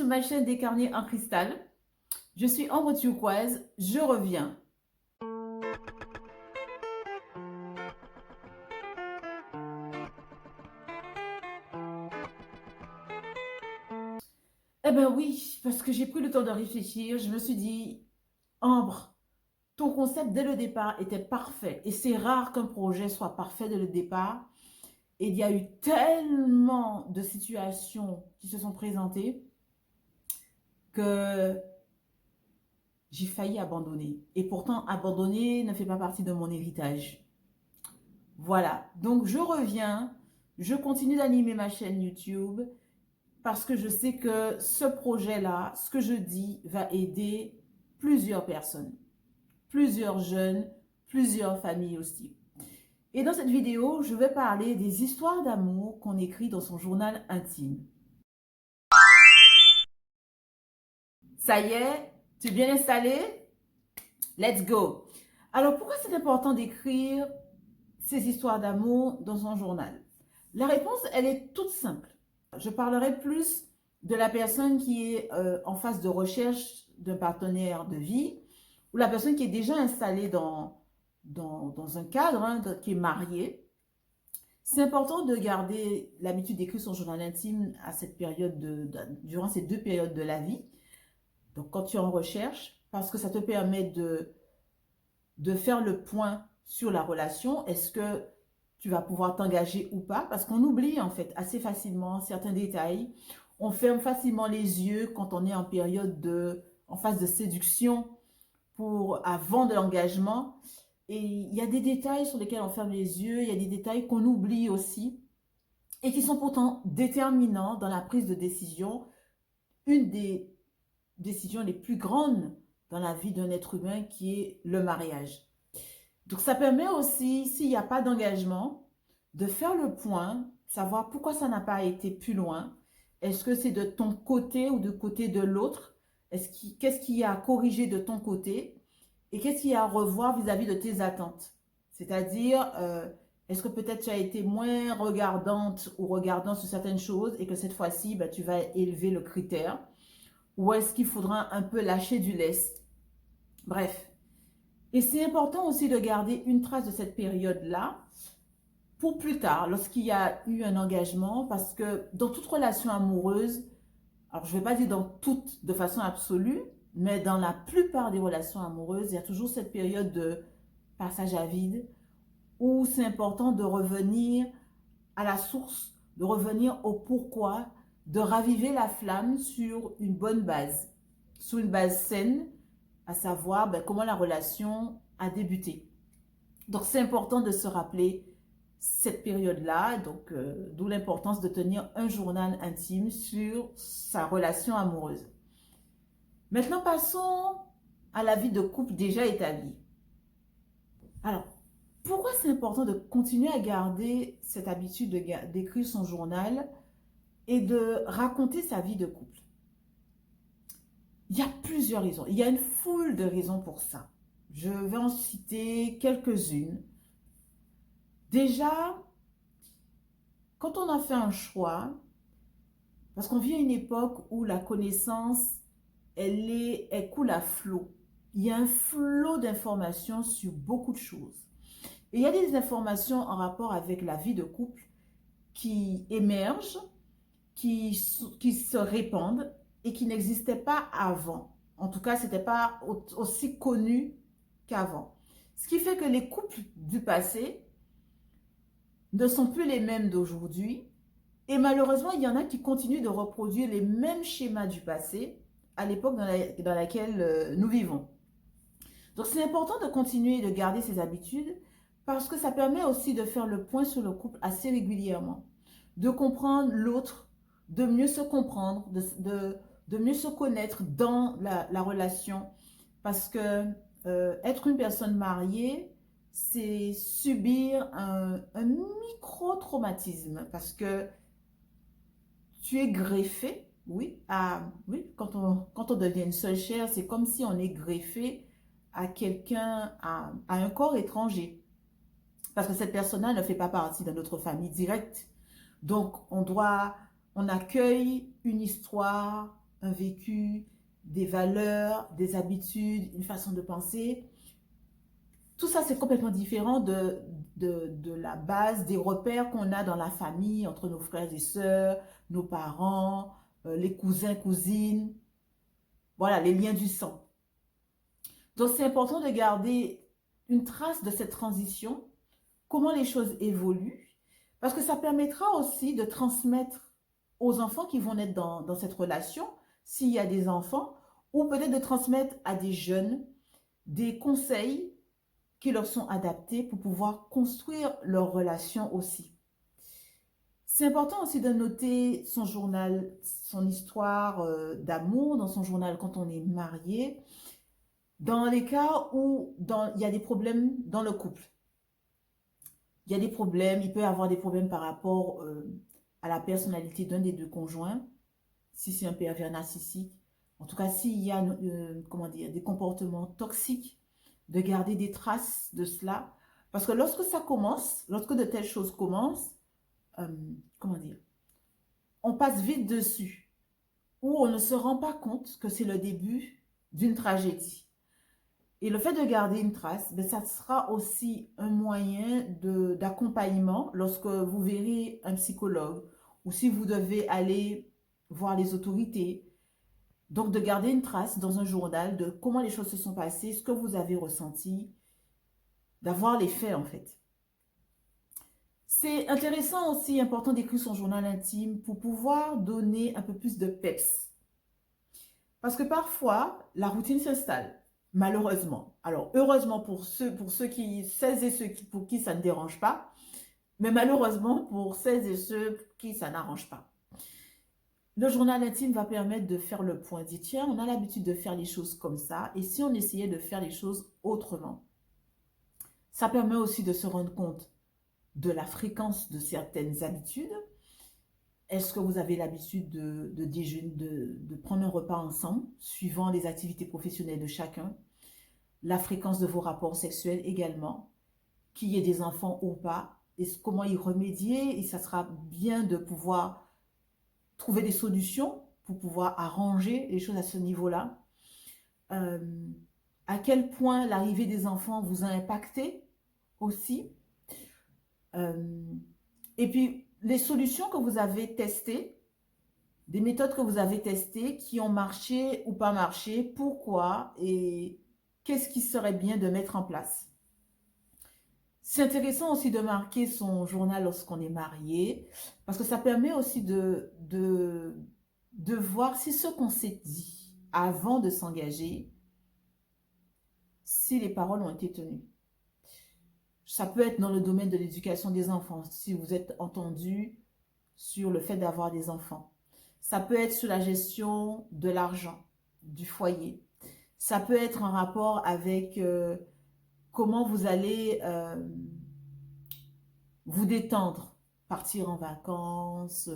sur ma chaîne des carnets en cristal. Je suis Ambre Turquoise, je reviens. Eh ben oui, parce que j'ai pris le temps de réfléchir, je me suis dit, Ambre, ton concept dès le départ était parfait. Et c'est rare qu'un projet soit parfait dès le départ. Et il y a eu tellement de situations qui se sont présentées que j'ai failli abandonner. Et pourtant, abandonner ne fait pas partie de mon héritage. Voilà, donc je reviens, je continue d'animer ma chaîne YouTube parce que je sais que ce projet-là, ce que je dis, va aider plusieurs personnes, plusieurs jeunes, plusieurs familles aussi. Et dans cette vidéo, je vais parler des histoires d'amour qu'on écrit dans son journal intime. Ça y est, tu es bien installé? Let's go! Alors, pourquoi c'est important d'écrire ces histoires d'amour dans son journal? La réponse, elle est toute simple. Je parlerai plus de la personne qui est en phase de recherche d'un partenaire de vie ou la personne qui est déjà installée dans un cadre, hein, qui est mariée. C'est important de garder l'habitude d'écrire son journal intime à cette période durant ces deux périodes de la vie. Donc, quand tu es en recherche, parce que ça te permet de faire le point sur la relation. Est-ce que tu vas pouvoir t'engager ou pas? Parce qu'on oublie en fait assez facilement certains détails. On ferme facilement les yeux quand on est en phase de séduction avant de l'engagement. Et il y a des détails sur lesquels on ferme les yeux, il y a des détails qu'on oublie aussi et qui sont pourtant déterminants dans la prise de décision. Une des décisions les plus grandes dans la vie d'un être humain qui est le mariage. Donc ça permet aussi, s'il n'y a pas d'engagement, de faire le point, savoir pourquoi ça n'a pas été plus loin. Est-ce que c'est de ton côté ou du côté de l'autre? Qu'est-ce qu'il y a à corriger de ton côté? Et qu'est-ce qu'il y a à revoir vis-à-vis de tes attentes? C'est-à-dire, est-ce que peut-être tu as été moins regardante ou regardant sur certaines choses et que cette fois-ci, bah, tu vas élever le critère? Ou est-ce qu'il faudra un peu lâcher du lest? Bref. Et c'est important aussi de garder une trace de cette période-là pour plus tard, lorsqu'il y a eu un engagement, parce que dans toute relation amoureuse, alors je ne vais pas dire dans toutes de façon absolue, mais dans la plupart des relations amoureuses, il y a toujours cette période de passage à vide où c'est important de revenir à la source, de revenir au pourquoi, de raviver la flamme sur une bonne base, sur une base saine, à savoir comment la relation a débuté. Donc, c'est important de se rappeler cette période-là, donc d'où l'importance de tenir un journal intime sur sa relation amoureuse. Maintenant, passons à la vie de couple déjà établie. Alors, pourquoi c'est important de continuer à garder cette habitude d'écrire son journal et de raconter sa vie de couple? Il y a plusieurs raisons. Il y a une foule de raisons pour ça. Je vais en citer quelques-unes. Déjà, quand on a fait un choix, parce qu'on vit à une époque où la connaissance, elle coule à flot. Il y a un flot d'informations sur beaucoup de choses. Et il y a des informations en rapport avec la vie de couple qui émergent, qui se répandent et qui n'existaient pas avant. En tout cas, ce n'était pas aussi connu qu'avant. Ce qui fait que les couples du passé ne sont plus les mêmes d'aujourd'hui. Et malheureusement, il y en a qui continuent de reproduire les mêmes schémas du passé à l'époque dans laquelle nous vivons. Donc, c'est important de continuer de garder ces habitudes parce que ça permet aussi de faire le point sur le couple assez régulièrement, de comprendre l'autre, de mieux se comprendre, de mieux se connaître dans la relation. Parce que être une personne mariée, c'est subir un micro-traumatisme parce que tu es greffé, oui, oui, quand on devient une seule chair, c'est comme si on est greffé à quelqu'un, à un corps étranger. Parce que cette personne-là ne fait pas partie de notre famille directe. Donc, on accueille une histoire, un vécu, des valeurs, des habitudes, une façon de penser. Tout ça, c'est complètement différent de la base, des repères qu'on a dans la famille, entre nos frères et sœurs, nos parents, les cousins, cousines, voilà, les liens du sang. Donc, c'est important de garder une trace de cette transition, comment les choses évoluent, parce que ça permettra aussi de transmettre aux enfants qui vont naître dans cette relation, s'il y a des enfants, ou peut-être de transmettre à des jeunes des conseils qui leur sont adaptés pour pouvoir construire leur relation aussi. C'est important aussi de noter son journal, son histoire d'amour dans son journal quand on est marié, dans les cas où il y a des problèmes dans le couple. Il y a des problèmes, il peut y avoir des problèmes par rapport à la personnalité d'un des deux conjoints, si c'est un pervers narcissique. En tout cas, s'il y a comment dire, des comportements toxiques, de garder des traces de cela. Parce que lorsque ça commence, lorsque de telles choses commencent, comment dire, on passe vite dessus, ou on ne se rend pas compte que c'est le début d'une tragédie. Et le fait de garder une trace, ben, ça sera aussi un moyen d'accompagnement lorsque vous verrez un psychologue ou si vous devez aller voir les autorités. Donc, de garder une trace dans un journal de comment les choses se sont passées, ce que vous avez ressenti, d'avoir les faits en fait. C'est intéressant aussi, important d'écrire son journal intime pour pouvoir donner un peu plus de peps. Parce que parfois, la routine s'installe, malheureusement. Alors, heureusement pour celles et ceux pour qui ça ne dérange pas, mais malheureusement pour celles et ceux pour qui ça n'arrange pas. Le journal intime va permettre de faire le point. Dit, tiens, on a l'habitude de faire les choses comme ça, et si on essayait de faire les choses autrement? Ça permet aussi de se rendre compte de la fréquence de certaines habitudes. Est-ce que vous avez l'habitude de déjeuner, de prendre un repas ensemble, suivant les activités professionnelles de chacun? La fréquence de vos rapports sexuels également, qu'il y ait des enfants ou pas, et comment y remédier, et ça sera bien de pouvoir trouver des solutions pour pouvoir arranger les choses à ce niveau-là. À quel point l'arrivée des enfants vous a impacté aussi. Et puis, les solutions que vous avez testées, des méthodes que vous avez testées, qui ont marché ou pas marché, pourquoi et qu'est-ce qui serait bien de mettre en place. C'est intéressant aussi de marquer son journal lorsqu'on est marié, parce que ça permet aussi de voir si ce qu'on s'est dit avant de s'engager, si les paroles ont été tenues. Ça peut être dans le domaine de l'éducation des enfants, si vous êtes entendu sur le fait d'avoir des enfants. Ça peut être sur la gestion de l'argent, du foyer. Ça peut être en rapport avec comment vous allez vous détendre, partir en vacances,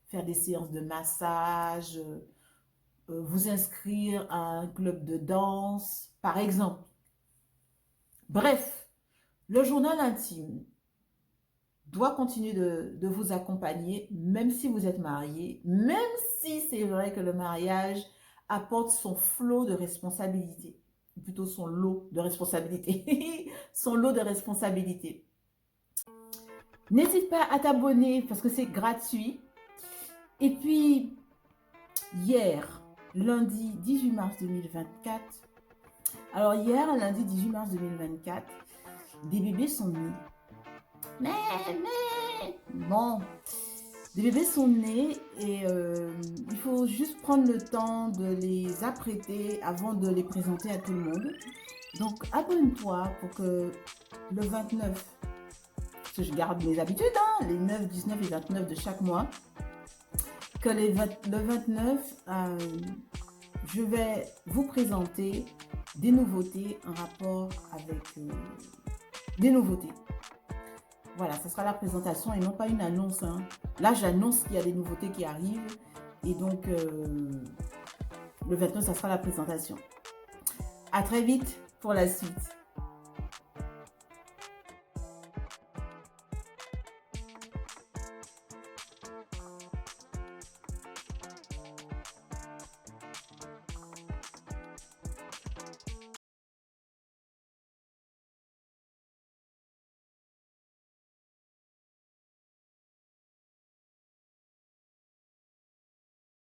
faire des séances de massage, vous inscrire à un club de danse, par exemple. Bref, le journal intime doit continuer de vous accompagner, même si vous êtes marié, même si c'est vrai que le mariage apporte son flot de responsabilités, ou plutôt son lot de responsabilités, son lot de responsabilités. N'hésite pas à t'abonner parce que c'est gratuit. Et puis, hier, lundi 18 mars 2024, alors hier, lundi 18 mars 2024, des bébés sont nés. Bon, des bébés sont nés et il faut juste prendre le temps de les apprêter avant de les présenter à tout le monde. Donc, abonne-toi pour que le 29, parce que je garde mes habitudes, hein, les 9, 19 et 29 de chaque mois, que le 29, je vais vous présenter des nouveautés en rapport avec des nouveautés. Voilà, ce sera la présentation et non pas une annonce. Hein. Là, j'annonce qu'il y a des nouveautés qui arrivent. Et donc, le 29, ça sera la présentation. À très vite pour la suite.